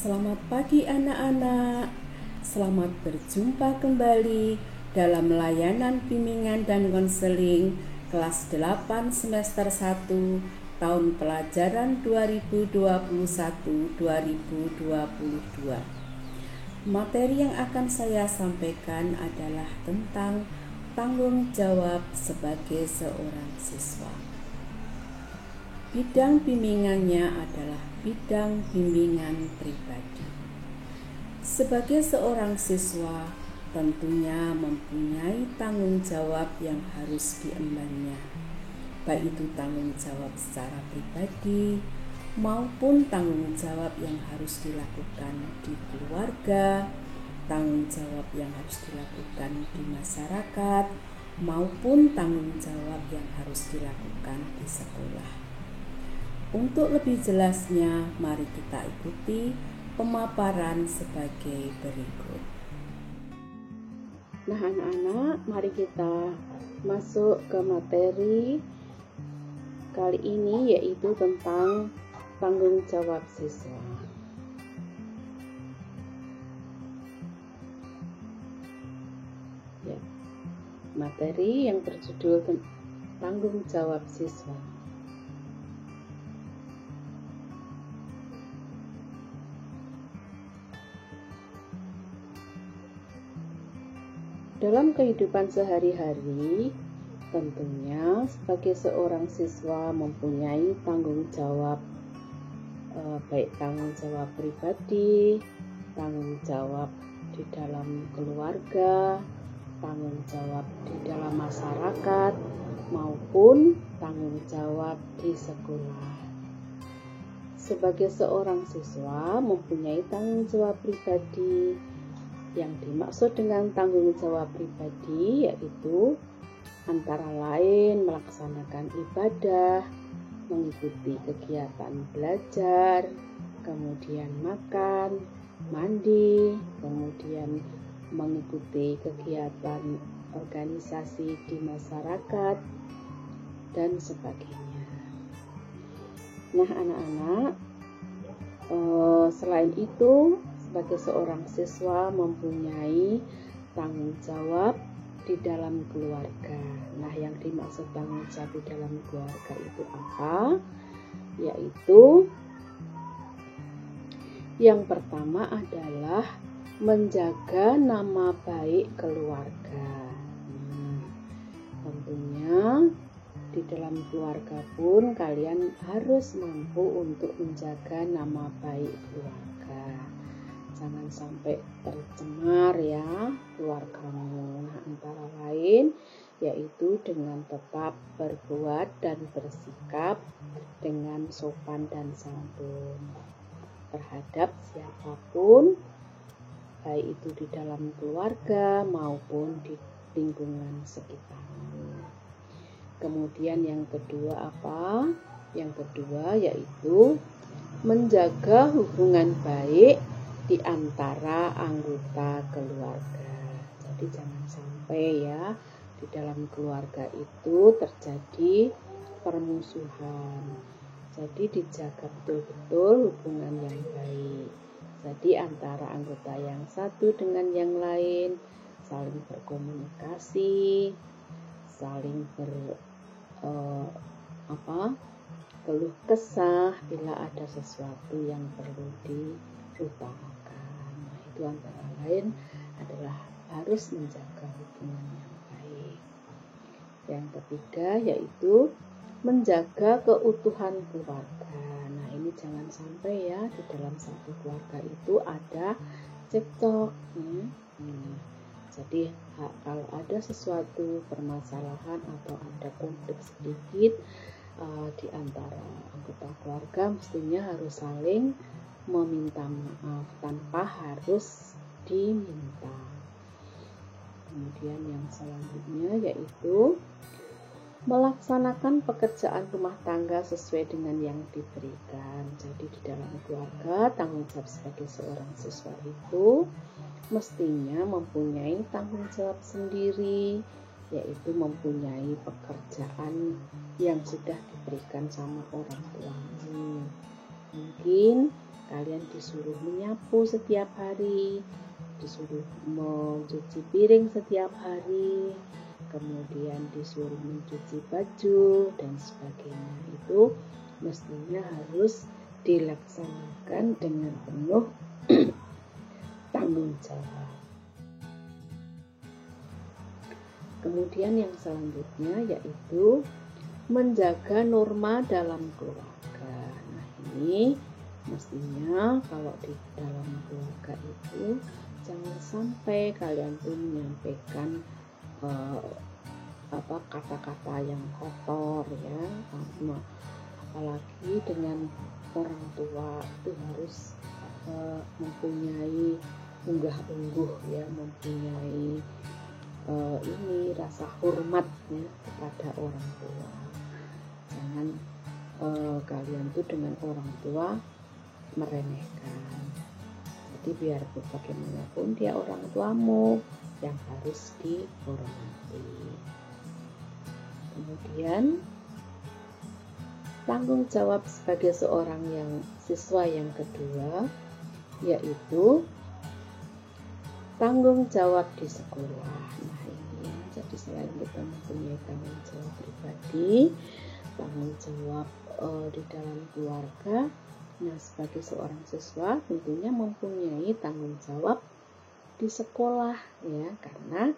Selamat pagi anak-anak. Selamat berjumpa kembali dalam layanan bimbingan dan konseling kelas 8 semester 1 tahun pelajaran 2021-2022. Materi yang akan saya sampaikan adalah tentang tanggung jawab sebagai seorang siswa. Bidang bimbingannya adalah bidang bimbingan pribadi. Sebagai seorang siswa, tentunya mempunyai tanggung jawab yang harus diembannya, baik itu tanggung jawab secara pribadi maupun tanggung jawab yang harus dilakukan di keluarga, tanggung jawab yang harus dilakukan di masyarakat, maupun tanggung jawab yang harus dilakukan di sekolah. Untuk lebih jelasnya, mari kita ikuti pemaparan sebagai berikut. Nah anak-anak, mari kita masuk ke materi kali ini, yaitu tentang tanggung jawab siswa. Materi yang berjudul tanggung jawab siswa. Dalam kehidupan sehari-hari, tentunya sebagai seorang siswa mempunyai tanggung jawab, baik tanggung jawab pribadi, tanggung jawab di dalam keluarga, tanggung jawab di dalam masyarakat, maupun tanggung jawab di sekolah. Sebagai seorang siswa mempunyai tanggung jawab pribadi. Yang dimaksud dengan tanggung jawab pribadi yaitu antara lain melaksanakan ibadah, mengikuti kegiatan belajar, kemudian makan, mandi, kemudian mengikuti kegiatan organisasi di masyarakat, dan sebagainya. Nah anak-anak, selain itu, sebagai seorang siswa mempunyai tanggung jawab di dalam keluarga. Nah, yang dimaksud tanggung jawab di dalam keluarga itu apa? Yaitu yang pertama adalah menjaga nama baik keluarga. Tentunya di dalam keluarga pun kalian harus mampu untuk menjaga nama baik keluarga. Jangan sampai tercemar ya keluargamu. Nah, antara lain yaitu dengan tetap berbuat dan bersikap dengan sopan dan santun terhadap siapapun, baik itu di dalam keluarga maupun di lingkungan sekitarmu. Kemudian yang kedua apa? Yang kedua yaitu menjaga hubungan baik di antara anggota keluarga. Jadi jangan sampai ya di dalam keluarga itu terjadi permusuhan. Jadi dijaga betul-betul hubungan yang baik. Jadi antara anggota yang satu dengan yang lain saling berkomunikasi, saling keluh kesah bila ada sesuatu yang perlu diutamakan. Itu antara lain adalah harus menjaga hubungan yang baik. Yang ketiga yaitu menjaga keutuhan keluarga. Nah, ini jangan sampai ya di dalam satu keluarga itu ada cekcok. Jadi kalau ada sesuatu permasalahan atau ada konflik sedikit di antara anggota keluarga, mestinya harus saling meminta maaf tanpa harus diminta. Kemudian yang selanjutnya yaitu melaksanakan pekerjaan rumah tangga sesuai dengan yang diberikan. Jadi di dalam keluarga, tanggung jawab sebagai seorang siswa itu mestinya mempunyai tanggung jawab sendiri, yaitu mempunyai pekerjaan yang sudah diberikan sama orang tuamu. Mungkin kalian disuruh menyapu setiap hari, disuruh mencuci piring setiap hari, kemudian disuruh mencuci baju dan sebagainya. Itu mestinya harus dilaksanakan dengan penuh tanggung jawab. Kemudian yang selanjutnya yaitu menjaga norma dalam keluarga. Nah, ini mestinya kalau di dalam keluarga itu jangan sampai kalian tuh menyampaikan kata-kata yang kotor ya, apalagi dengan orang tua itu harus mempunyai unggah-ungguh ya, mempunyai ini rasa hormat ya kepada orang tua. Jangan kalian tuh dengan orang tua meremehkan. Jadi biar bagaimanapun dia orang tuamu yang harus dihormati. Kemudian tanggung jawab sebagai seorang siswa yang kedua yaitu tanggung jawab di sekolah. Nah ini jadi selain kita mempunyai tanggung jawab pribadi, tanggung jawab di dalam keluarga, nah sebagai seorang siswa tentunya mempunyai tanggung jawab di sekolah ya, karena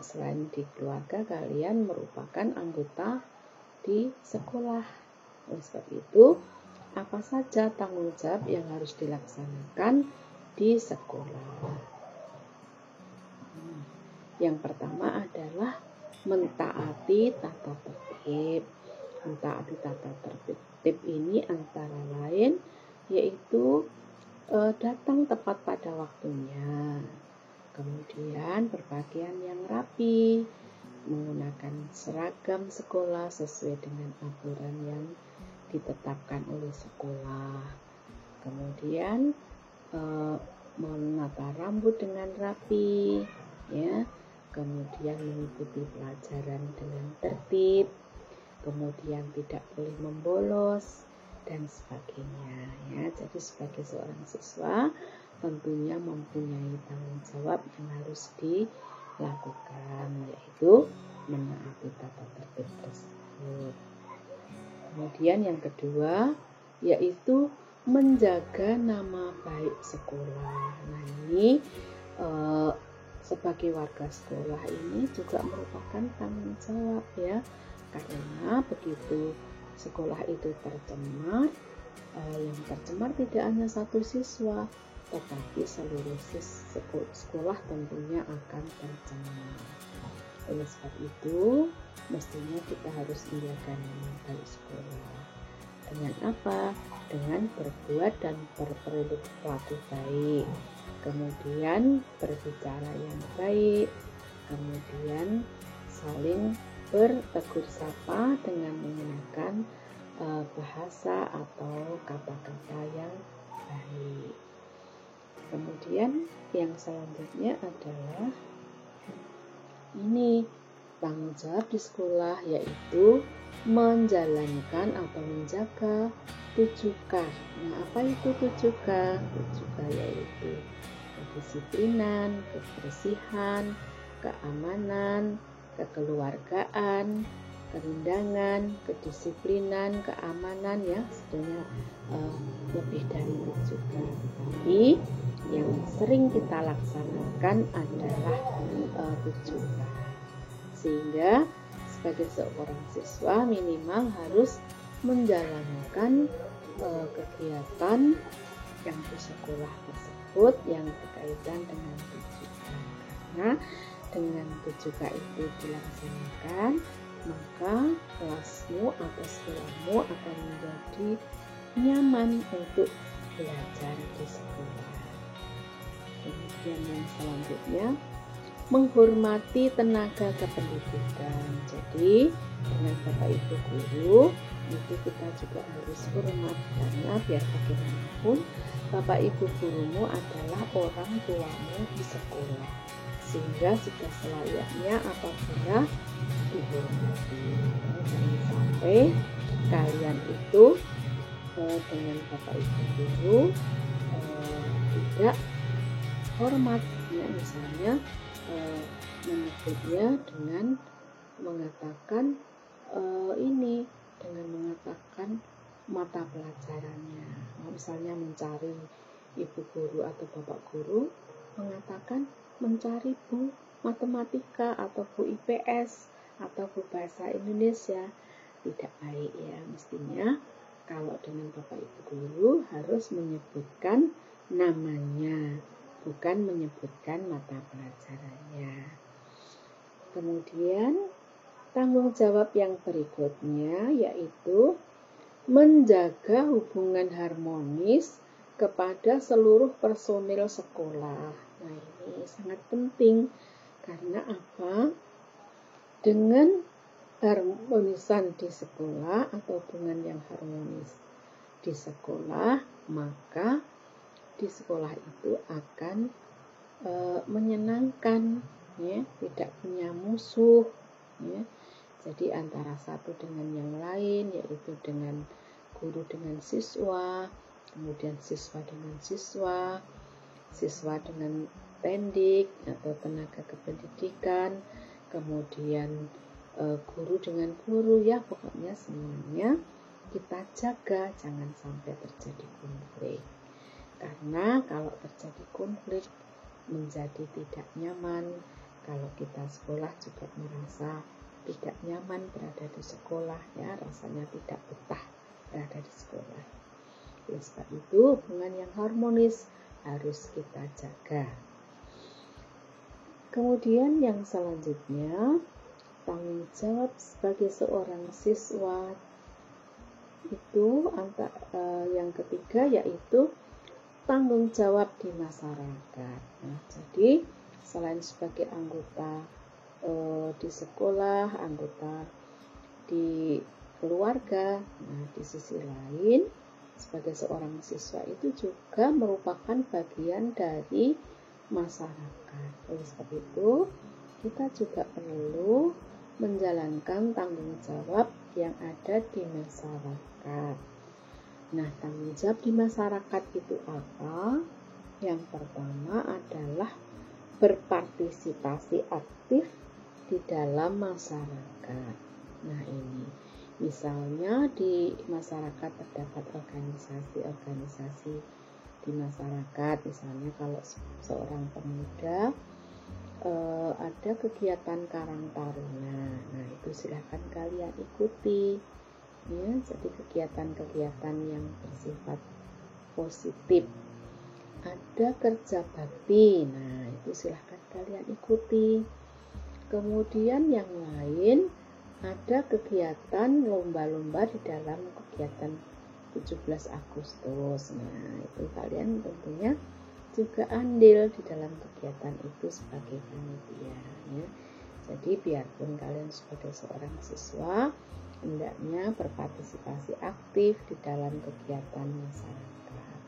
selain di keluarga kalian merupakan anggota di sekolah. Oleh sebab itu, apa saja tanggung jawab yang harus dilaksanakan di sekolah? Yang pertama adalah mentaati tata tertib. Mentaati tata tertib ini antara lain yaitu datang tepat pada waktunya, kemudian berpakaian yang rapi, menggunakan seragam sekolah sesuai dengan aturan yang ditetapkan oleh sekolah, kemudian menata rambut dengan rapi ya, kemudian mengikuti pelajaran dengan tertib, kemudian tidak boleh membolos dan sebagainya ya. Jadi sebagai seorang siswa tentunya mempunyai tanggung jawab yang harus dilakukan, yaitu menaati tata tertib tersebut. Kemudian yang kedua yaitu menjaga nama baik sekolah. Nah ini sebagai warga sekolah ini juga merupakan tanggung jawab ya, karena begitu sekolah itu tercemar, yang tercemar tidak hanya satu siswa, tetapi seluruh sekolah tentunya akan tercemar. Oleh sebab itu, mestinya kita harus menjaga nama baik sekolah. Dengan apa? Dengan berbuat dan berperilaku baik, kemudian berbicara yang baik, kemudian saling bertegur sapa dengan menggunakan bahasa atau kata-kata yang baik. Kemudian yang selanjutnya adalah ini tanggung jawab di sekolah, yaitu menjalankan atau menjaga 7K. Nah, apa itu 7K? 7K yaitu kedisiplinan, kebersihan, keamanan, kekeluargaan, kerendangan, kedisiplinan, keamanan ya, sebenarnya lebih dari 7K. Tapi yang sering kita laksanakan adalah 7K. Sehingga sebagai seorang siswa minimal harus menjalankan kegiatan yang di sekolah tersebut yang berkaitan dengan 7K. Karena dengan 7K itu dilaksanakan, maka kelasmu atau sekolahmu akan menjadi nyaman untuk belajar di sekolah. Kemudian yang selanjutnya, menghormati tenaga kependidikan. Jadi dengan Bapak Ibu guru itu kita juga harus hormat, karena biar bagaimanapun Bapak Ibu gurumu adalah orang tuamu di sekolah, sehingga sudah selayaknya apabila dihormati. Jangan sampai kalian itu dengan Bapak Ibu guru tidak hormat, ya, misalnya menyebutnya dengan mengatakan dengan mengatakan mata pelajarannya. Misalnya mencari ibu guru atau bapak guru mengatakan mencari bu matematika atau bu IPS atau bu bahasa Indonesia, tidak baik, ya. Mestinya kalau dengan bapak ibu guru harus menyebutkan namanya, bukan menyebutkan mata pelajarannya. Kemudian tanggung jawab yang berikutnya yaitu menjaga hubungan harmonis kepada seluruh personil sekolah. Nah, ini sangat penting karena apa? Dengan harmonisan di sekolah atau hubungan yang harmonis di sekolah, maka di sekolah itu akan menyenangkan, ya, tidak punya musuh, ya. Jadi antara satu dengan yang lain, yaitu dengan guru dengan siswa, kemudian siswa dengan siswa, siswa dengan pendik atau tenaga kependidikan, kemudian guru dengan guru, ya, pokoknya semuanya kita jaga jangan sampai terjadi konflik. Karena kalau terjadi konflik menjadi tidak nyaman. Kalau kita sekolah juga merasa tidak nyaman berada di sekolah, ya, rasanya tidak betah berada di sekolah. Oleh sebab itu hubungan yang harmonis harus kita jaga. Kemudian yang selanjutnya, tanggung jawab sebagai seorang siswa itu yang ketiga yaitu tanggung jawab di masyarakat. Nah, jadi selain sebagai anggota di sekolah, anggota di keluarga, nah di sisi lain sebagai seorang siswa itu juga merupakan bagian dari masyarakat. Oleh sebab itu kita juga perlu menjalankan tanggung jawab yang ada di masyarakat. Nah, tanggung jawab di masyarakat itu apa? Yang pertama adalah berpartisipasi aktif di dalam masyarakat. Nah, ini misalnya di masyarakat terdapat organisasi-organisasi di masyarakat. Misalnya kalau seorang pemuda ada kegiatan Karang Taruna, nah itu silahkan kalian ikuti, ya. Jadi kegiatan-kegiatan yang bersifat positif. Ada kerja bakti, nah itu silahkan kalian ikuti. Kemudian yang lain ada kegiatan lomba-lomba di dalam kegiatan 17 Agustus. Nah, itu kalian tentunya juga andil di dalam kegiatan itu sebagai panitia, ya. Jadi biarpun kalian sebagai seorang siswa hendaknya berpartisipasi aktif di dalam kegiatan masyarakat.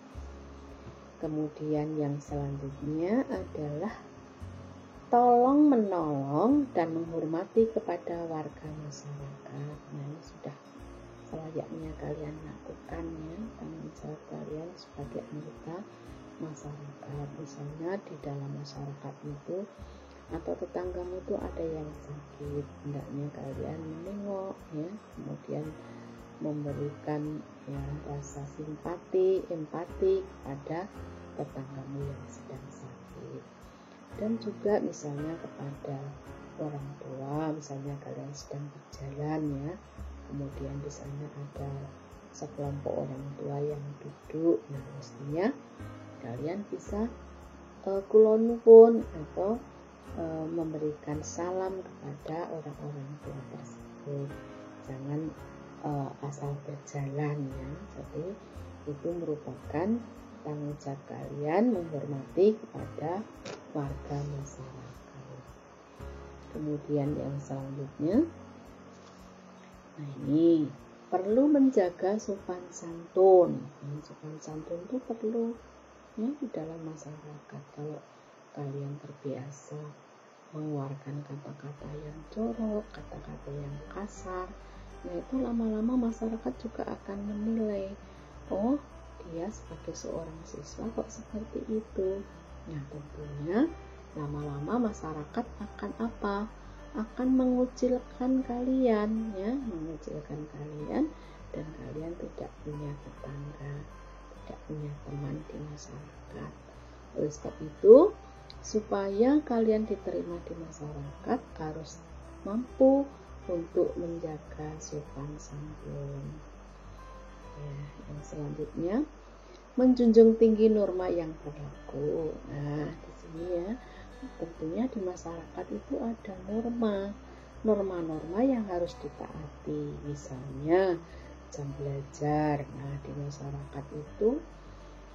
Kemudian yang selanjutnya adalah tolong menolong dan menghormati kepada warga masyarakat. Nah, ini sudah selayaknya kalian lakukan, ya, tanggung jawab kalian sebagai anggota masyarakat. Misalnya di dalam masyarakat itu atau tetanggamu itu ada yang sakit, hendaknya kalian menengok, ya, kemudian memberikan, ya, rasa simpati, empati kepada tetanggamu yang sedang sakit. Dan juga misalnya kepada orang tua, misalnya kalian sedang berjalan, ya, kemudian di sana ada sekelompok orang tua yang duduk, nah mestinya kalian bisa kulonupun atau memberikan salam kepada orang-orang tua tersebut. Jangan asal berjalan, ya. Jadi itu merupakan tanggung jawab kalian menghormati kepada warga masyarakat. Kemudian yang selanjutnya, nah ini perlu menjaga sopan santun. Sopan santun itu perlu, ya, di dalam masyarakat. Kalau kalian terbiasa mengeluarkan kata-kata yang jorok, kata-kata yang kasar, nah itu lama-lama masyarakat juga akan menilai, oh dia sebagai seorang siswa kok seperti itu. Nah tentunya lama-lama masyarakat akan apa? Akan mengucilkan kalian, ya, mengucilkan kalian, dan kalian tidak punya tetangga, tidak punya teman di masyarakat. Oleh sebab itu, supaya kalian diterima di masyarakat harus mampu untuk menjaga sopan santun. Ya, yang selanjutnya, menjunjung tinggi norma yang berlaku. Nah, di sini ya, tentunya di masyarakat itu ada norma-norma yang harus ditaati. Misalnya jam belajar. Nah, di masyarakat itu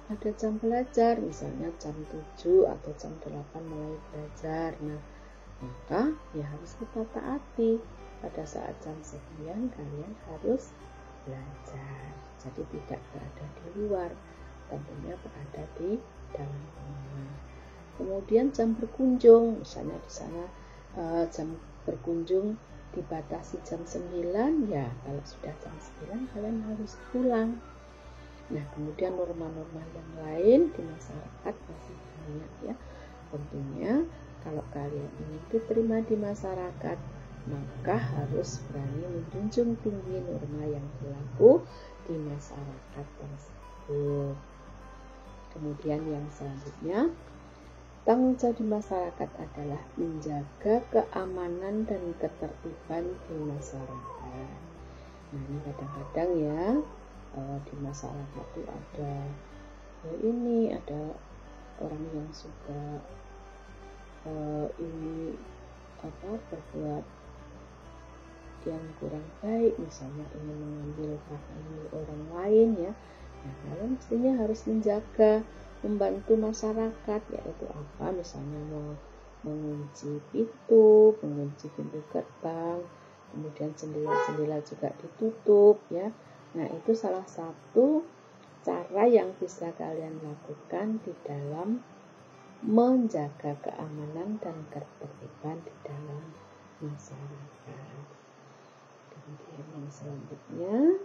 ada jam belajar, misalnya jam 7 atau jam 8 mulai belajar. Nah, maka ya harus kita taati. Pada saat jam 9 kalian harus belajar. Jadi tidak berada di luar, tentunya berada di dalam rumah. Kemudian jam berkunjung, misalnya di sana jam berkunjung dibatasi jam 9, ya kalau sudah jam 9 kalian harus pulang. Nah, kemudian norma-norma yang lain di masyarakat masih banyak ya. Tentunya kalau kalian ingin diterima di masyarakat, maka harus berani menjunjung tinggi norma yang berlaku di masyarakat tersebut. Kemudian yang selanjutnya, tanggung jawab di masyarakat adalah menjaga keamanan dan ketertiban di masyarakat. Nah, ini kadang-kadang ya di masyarakat itu ada ada orang yang suka berbuat yang kurang baik, misalnya ingin mengambil hak orang lain ya. Nah, kalian mestinya harus menjaga, membantu masyarakat, yaitu apa? Misalnya mengunci pintu gerbang, kemudian jendela juga ditutup ya. Nah, itu salah satu cara yang bisa kalian lakukan di dalam menjaga keamanan dan ketertiban di dalam masyarakat. Kemudian yang selanjutnya,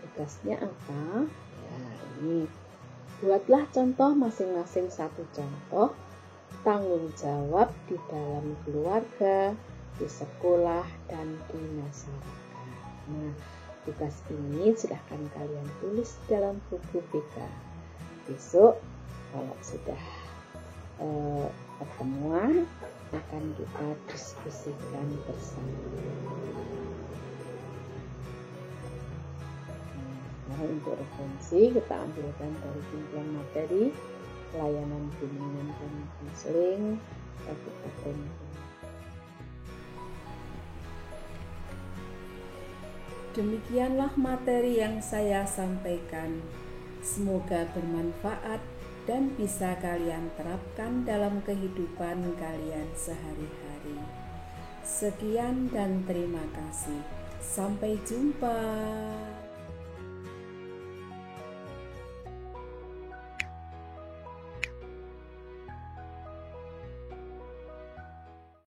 tugasnya apa? Ya, ini buatlah contoh masing-masing satu contoh tanggung jawab di dalam keluarga, di sekolah, dan di masyarakat. Nah, tugas ini silahkan kalian tulis dalam buku BK. Besok kalau sudah pertemuan akan kita diskusikan bersama. Nah, untuk referensi kita ambilkan dari kumpulan materi pelayanan bimbingan dan konseling Kabupaten. Demikianlah materi yang saya sampaikan. Semoga bermanfaat dan bisa kalian terapkan dalam kehidupan kalian sehari-hari. Sekian dan terima kasih. Sampai jumpa.